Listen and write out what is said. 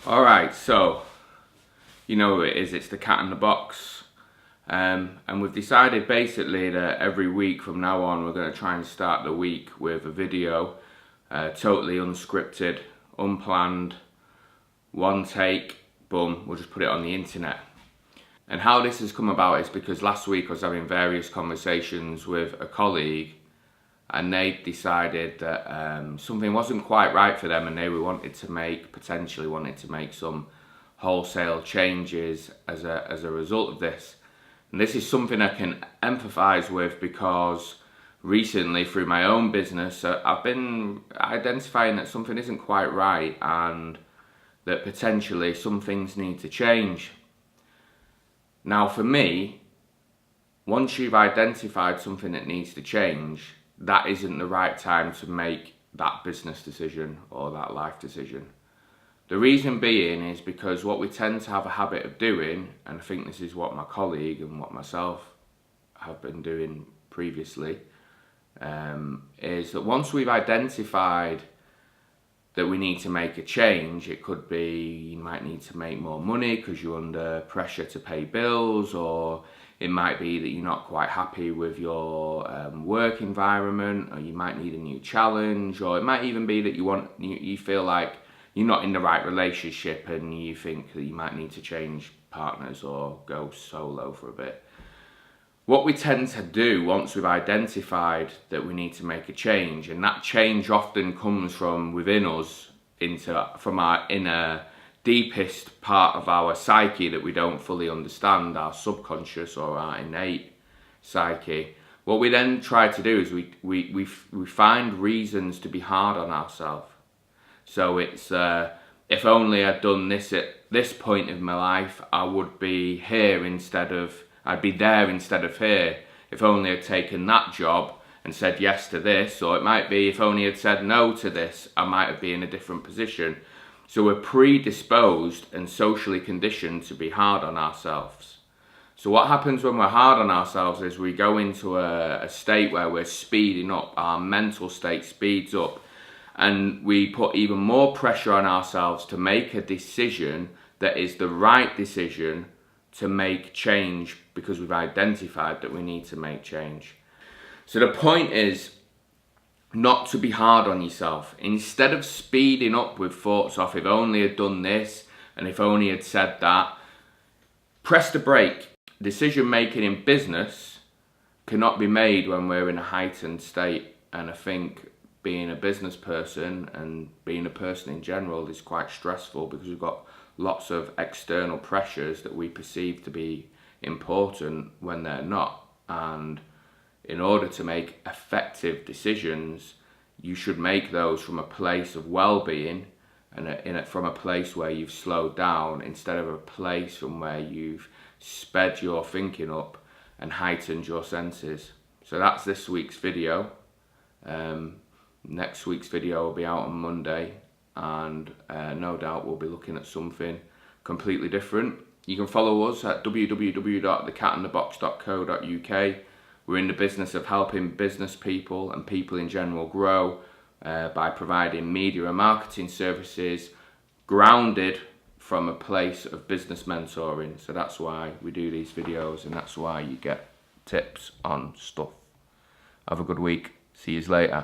Alright, so you know what it is, it's the cat in the box. And we've decided basically that every week from now on we're going to try and start the week with a video, totally unscripted, unplanned, one take, boom, we'll just put it on the internet. And how this has come about is because last week I was having various conversations with a colleague and they decided that something wasn't quite right for them and they potentially wanted to make some wholesale changes as a result of this. And this is something I can empathise with because recently through my own business I've been identifying that something isn't quite right and that potentially some things need to change. Now for me, once you've identified something that needs to change, that isn't the right time to make that business decision or that life decision. The reason being is because what we tend to have a habit of doing, and I think this is what my colleague and what myself have been doing previously, is that once we've identified that we need to make a change, it could be you might need to make more money because you're under pressure to pay bills, or it might be that you're not quite happy with your work environment, or you might need a new challenge, or it might even be that you feel like you're not in the right relationship and you think that you might need to change partners or go solo for a bit. What we tend to do once we've identified that we need to make a change, and that change often comes from within us, from our inner deepest part of our psyche that we don't fully understand, our subconscious or our innate psyche. What we then try to do is we find reasons to be hard on ourselves. So it's if only I'd done this at this point in my life, I would be here I'd be there instead of here. If only I'd taken that job and said yes to this, or it might be if only I'd said no to this, I might have been in a different position. So we're predisposed and socially conditioned to be hard on ourselves. So what happens when we're hard on ourselves is we go into a state where we're speeding up, our mental state speeds up, and we put even more pressure on ourselves to make a decision that is the right decision to make change because we've identified that we need to make change. So the point is not to be hard on yourself. Instead of speeding up with thoughts of if only I'd done this and if only I'd said that, press the brake. Decision making in business cannot be made when we're in a heightened state, and I think being a business person and being a person in general is quite stressful because we've got lots of external pressures that we perceive to be important when they're not. And in order to make effective decisions, you should make those from a place of well-being and from a place where you've slowed down, instead of a place from where you've sped your thinking up and heightened your senses. So that's this week's video. Next week's video will be out on Monday, and no doubt we'll be looking at something completely different. You can follow us at www.thecatinthebox.co.uk. We're in the business of helping business people and people in general grow by providing media and marketing services grounded from a place of business mentoring. So that's why we do these videos, and that's why you get tips on stuff. Have a good week. See you later.